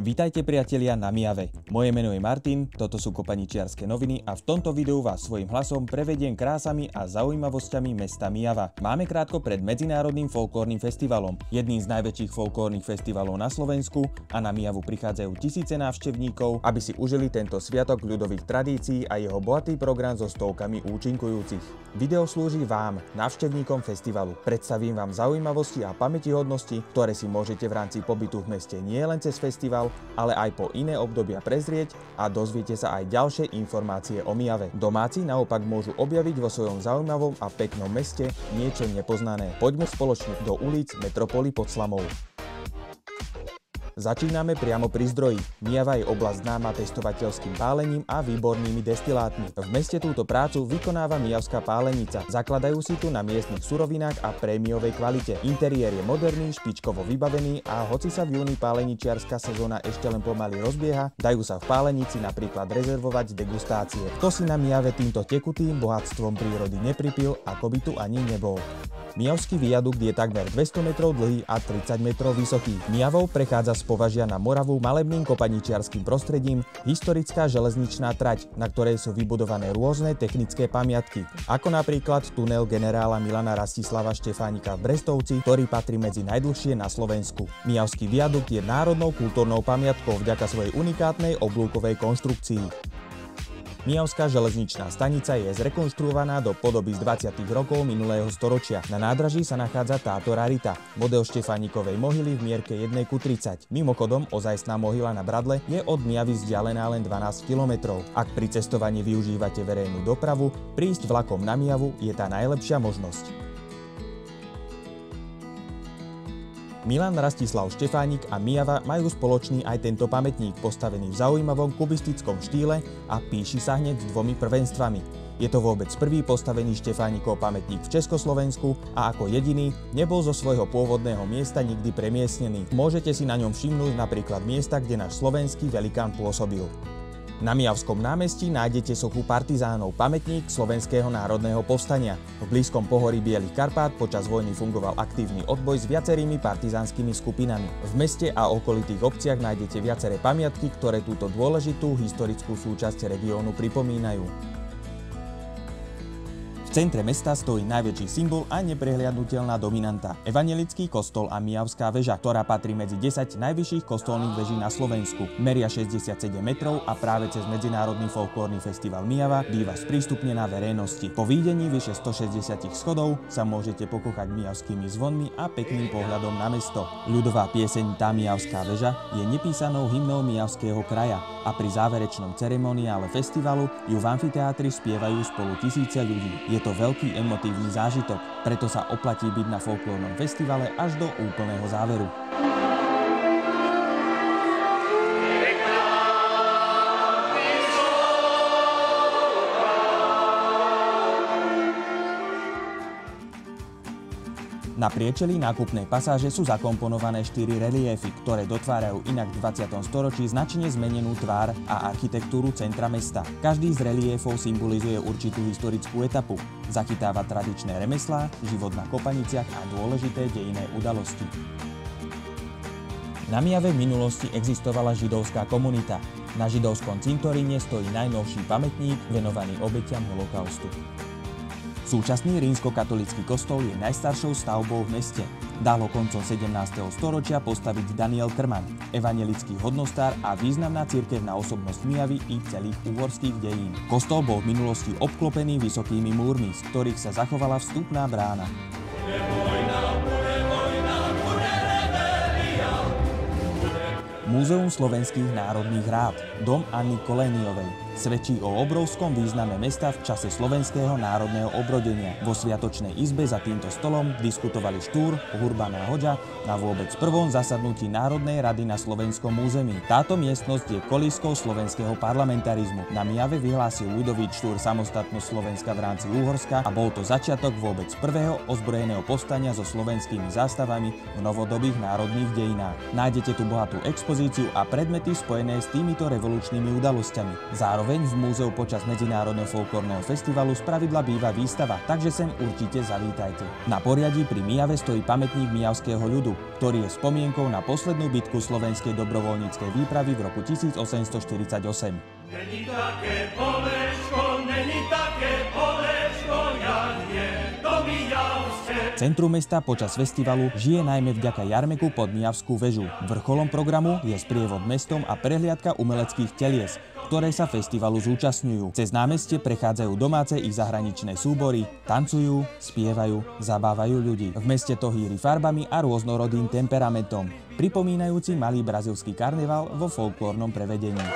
Vítajte priatelia na Myjave. Moje meno je Martin, toto sú Kopaničiarske noviny a v tomto videu vás svojím hlasom prevediem krásami a zaujímavosťami mesta Myjava. Máme krátko pred Medzinárodným folklórnym festivalom, jedným z najväčších folklórnych festivalov na Slovensku, a na Myjavu prichádzajú tisíce návštevníkov, aby si užili tento sviatok ľudových tradícií a jeho bohatý program so stovkami účinkujúcich. Video slúži vám, návštevníkom festivalu. Predstavím vám zaujímavosti a pamätihodnosti, ktoré si môžete v rámci pobytu v meste nielen cez festival, ale aj po iné obdobia prezrieť a dozviete sa aj ďalšie informácie o Myjave. Domáci naopak môžu objaviť vo svojom zaujímavom a peknom meste niečo nepoznané. Poďme spoločne do ulic metropoly pod Slamou. Začíname priamo pri zdroji. Myjava je oblasť známa pestovateľským pálením a výbornými destilátmi. V meste túto prácu vykonáva myjavská pálenica. Zakladajú si tu na miestnych surovinách a prémiovej kvalite. Interiér je moderný, špičkovo vybavený a hoci sa v júni páleničiarska sezóna ešte len pomaly rozbieha, dajú sa v pálenici napríklad rezervovať degustácie. Kto si na Myjave týmto tekutým bohatstvom prírody nepripil, ako by tu ani nebol. Myjavský viadukt je takmer 200 metrov dlhý a 30 metrov vysoký. Myjavou prechádza z Považia na Moravu malebným kopaničiarskym prostredím historická železničná trať, na ktorej sú vybudované rôzne technické pamiatky, ako napríklad tunel generála Milana Rastislava Štefánika v Brestovci, ktorý patrí medzi najdlhšie na Slovensku. Myjavský viadukt je národnou kultúrnou pamiatkou vďaka svojej unikátnej oblúkovej konštrukcii. Myjavská železničná stanica je zrekonštruovaná do podoby z 20. rokov minulého storočia. Na nádraží sa nachádza táto rarita, model Štefánikovej mohyly v mierke 1:30. Mimochodom, ozajstná mohyla na Bradle je od Myjavy vzdialená len 12 km. Ak pri cestovaní využívate verejnú dopravu, prísť vlakom na Myjavu je tá najlepšia možnosť. Milan Rastislav Štefánik a Myjava majú spoločný aj tento pamätník, postavený v zaujímavom kubistickom štýle a píši sa hneď s dvomi prvenstvami. Je to vôbec prvý postavený Štefánikov pamätník v Československu a ako jediný nebol zo svojho pôvodného miesta nikdy premiestnený. Môžete si na ňom všimnúť napríklad miesta, kde náš slovenský velikán pôsobil. Na Myjavskom námestí nájdete sochu partizánov, pamätník Slovenského národného povstania. V blízkom pohorí Bielých Karpát počas vojny fungoval aktívny odboj s viacerými partizánskymi skupinami. V meste a okolitých obciach nájdete viaceré pamiatky, ktoré túto dôležitú historickú súčasť regiónu pripomínajú. V centre mesta stojí najväčší symbol a neprehliadnutelná dominanta – evanjelický kostol a Myjavská väža, ktorá patrí medzi 10 najvyšších kostolných veží na Slovensku. Meria 67 metrov a práve cez Medzinárodný folklórny festival Myjava býva sprístupnená verejnosti. Po výjdení vyše 160 schodov sa môžete pokochať myjavskými zvonmi a pekným pohľadom na mesto. Ľudová pieseň Tá Myjavská väža je nepísanou hymnou Myjavského kraja a pri záverečnom ceremoniále festivalu ju v amfiteátri spievajú spolu tisíce ľudí. Je to veľký emotívny zážitok, preto sa oplatí byť na folklórnom festivale až do úplného záveru. Na priečelí nákupnej pasáže sú zakomponované 4 reliéfy, ktoré dotvárajú inak v 20. storočí značne zmenenú tvár a architektúru centra mesta. Každý z reliéfov symbolizuje určitú historickú etapu, zachytáva tradičné remeslá, život na kopaniciach a dôležité dejinné udalosti. Na Myjave v minulosti existovala židovská komunita. Na židovskom cintoríne stojí najnovší pamätník venovaný obetiam holokaustu. Súčasný rímskokatolícky kostol je najstaršou stavbou v meste. Dal ho koncom 17. storočia postaviť Daniel Krman, evanjelický hodnostár a významná cirkevná osobnosť Myjavy i celých uhorských dejín. Kostol bol v minulosti obklopený vysokými múrmi, z ktorých sa zachovala vstupná brána. Múzeum slovenských národných rád, dom Anny Koléniovej, svedčí o obrovskom význame mesta v čase slovenského národného obrodenia. Vo sviatočnej izbe za týmto stolom diskutovali Štúr, Hurban a Hoďa na vôbec prvom zasadnutí Národnej rady na slovenskom území. Táto miestnosť je kolískou slovenského parlamentarizmu. Na Myjave vyhlásil Ľudovít Štúr samostatnosť Slovenska v rámci Úhorska a bol to začiatok vôbec prvého ozbrojeného povstania so slovenskými zástavami v novodobých národných dejinách. Nájdete tu bohatú expozíciu expozíciu a predmety spojené s týmito revolučnými udalosťami. Zároveň v múzeu počas Medzinárodného folklórneho festivalu spravidla býva výstava, takže sem určite zavítajte. Na poriadí pri Myjave stojí pamätník myjavského ľudu, ktorý je spomienkou na poslednú bitku slovenskej dobrovoľníckej výpravy v roku 1848. Není také polečko, ja nie do Myjavské. Centrum mesta počas festivalu žije najmä vďaka jarmeku pod Myjavskú väžu. Vrcholom programu je sprievod mestom a prehliadka umeleckých telies, ktoré sa festivalu zúčastňujú. Cez námestie prechádzajú domáce i zahraničné súbory, tancujú, spievajú, zabávajú ľudí. V meste to hýri farbami a rôznorodým temperamentom, pripomínajúci malý brazílsky karneval vo folklórnom prevedení.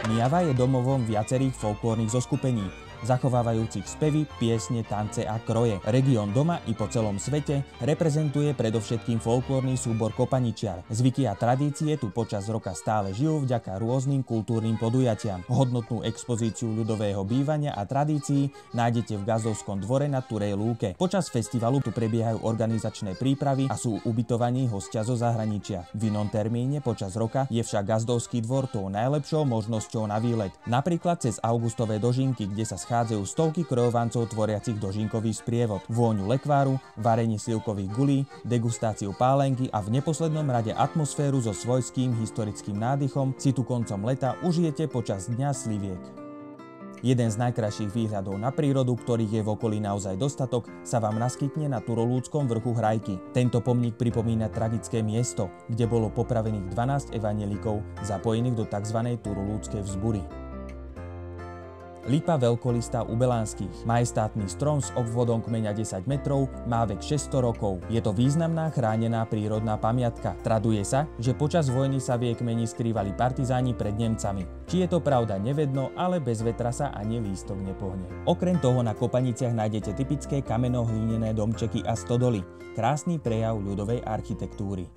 Myjava je domovom viacerých folklórnych zoskupení, zachovávajúcich spevy, piesne, tance a kroje. Región doma i po celom svete reprezentuje predovšetkým folklórny súbor Kopaničiar. Zvyky a tradície tu počas roka stále žijú vďaka rôznym kultúrnym podujatiam. Hodnotnú expozíciu ľudového bývania a tradícií nájdete v Gazdovskom dvore na Turej lúke. Počas festivalu tu prebiehajú organizačné prípravy a sú ubytovaní hostia zo zahraničia. V inom termíne počas roka je však Gazdovský dvor tou najlepšou možnosťou na výlet. Napríklad cez augustové dožinky, kde sa schádzajú stovky krojovancov tvoriacich dožinkový sprievod, vôňu lekváru, varenie slivkových gulí, degustáciu pálenky a v neposlednom rade atmosféru so svojským historickým nádychom si tu koncom leta užijete počas Dňa sliviek. Jeden z najkrajších výhľadov na prírodu, ktorých je v okolí naozaj dostatok, sa vám naskytne na Turolúckom vrchu Hrajky. Tento pomník pripomína tragické miesto, kde bolo popravených 12 evanjelikov zapojených do tzv. Turolúckej vzbury. Lipa veľkolistá u Belánskych. Majestátny strom s obvodom kmeňa 10 metrov má vek 600 rokov. Je to významná chránená prírodná pamiatka. Traduje sa, že počas vojny sa v jej kmeni skrývali partizáni pred Nemcami. Či je to pravda, nevedno, ale bez vetra sa ani lístok nepohne. Okrem toho na Kopaniciach nájdete typické kameno-hlinené domčeky a stodoly. Krásny prejav ľudovej architektúry.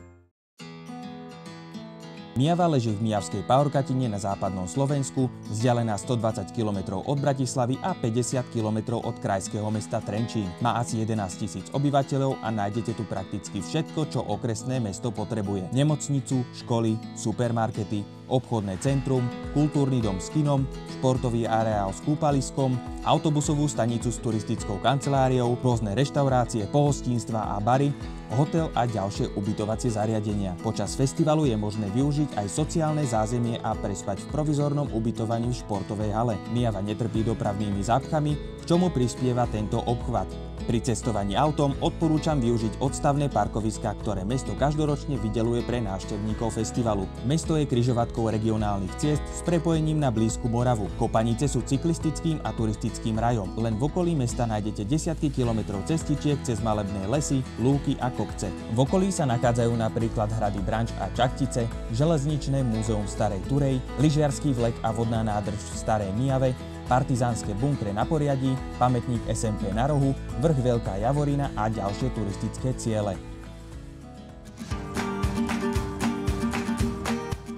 Myjava leží v Myjavskej pahorkatine na západnom Slovensku, vzdialená 120 km od Bratislavy a 50 km od krajského mesta Trenčín. Má asi 11 000 obyvateľov a nájdete tu prakticky všetko, čo okresné mesto potrebuje. Nemocnicu, školy, supermarkety, obchodné centrum, kultúrny dom s kinom, športový areál s kúpaliskom, autobusovú stanicu s turistickou kanceláriou, rôzne reštaurácie, pohostinstva a bary, hotel a ďalšie ubytovacie zariadenia. Počas festivalu je možné využiť aj sociálne zázemie a prespať v provizornom ubytovaní v športovej hale. Myjava netrpí dopravnými zápchami, k čomu prispieva tento obchvat. Pri cestovaní autom odporúčam využiť odstavné parkoviská, ktoré mesto každoročne vydeľuje pre návštevníkov festivalu. Mesto je križovatkou regionálnych ciest s prepojením na blízku Moravu. Kopanice sú cyklistickým a turistickým rajom. Len v okolí mesta nájdete desiatky kilometrov cestičiek cez malebné lesy, lúky a kopce. V okolí sa nachádzajú napríklad hrady Branč a Čaktice, železničné múzeum v Starej Turej, lyžiarsky vlek a vodná nádrž v Starej Myjave, partizánske bunkre na Poriadí, pamätník SMP na Rohu, vrch Veľká Javorina a ďalšie turistické ciele.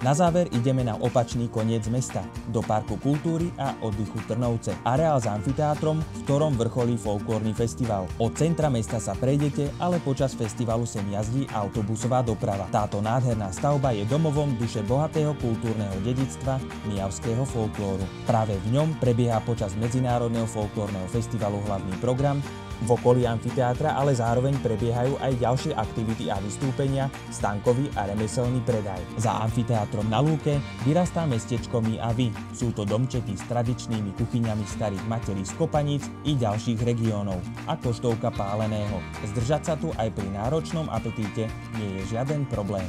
Na záver ideme na opačný koniec mesta, do Parku kultúry a oddychu Trnovce. Areál s amfiteátrom, v ktorom vrcholí folklórny festival. Od centra mesta sa prejdete, ale počas festivalu sem jazdí autobusová doprava. Táto nádherná stavba je domovom duše bohatého kultúrneho dedičstva myjavského folklóru. Práve v ňom prebieha počas Medzinárodného folklórneho festivalu hlavný program. V okolí amfiteátra ale zároveň prebiehajú aj ďalšie aktivity a vystúpenia, stankový a remeselný predaj. Za amfiteátrom na lúke vyrastá mestečko Myjavy. Sú to domčeky s tradičnými kuchyňami starých materí z Kopaníc i ďalších regiónov a koštovka páleného. Zdržať sa tu aj pri náročnom apetíte nie je žiaden problém.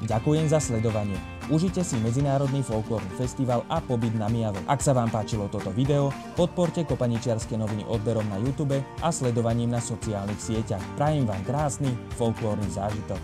Ďakujem za sledovanie. Užite si Medzinárodný folklórny festival a pobyt na Myjave. Ak sa vám páčilo toto video, podporte Kopaničiarske noviny odberom na YouTube a sledovaním na sociálnych sieťach. Prajem vám krásny folklórny zážitok.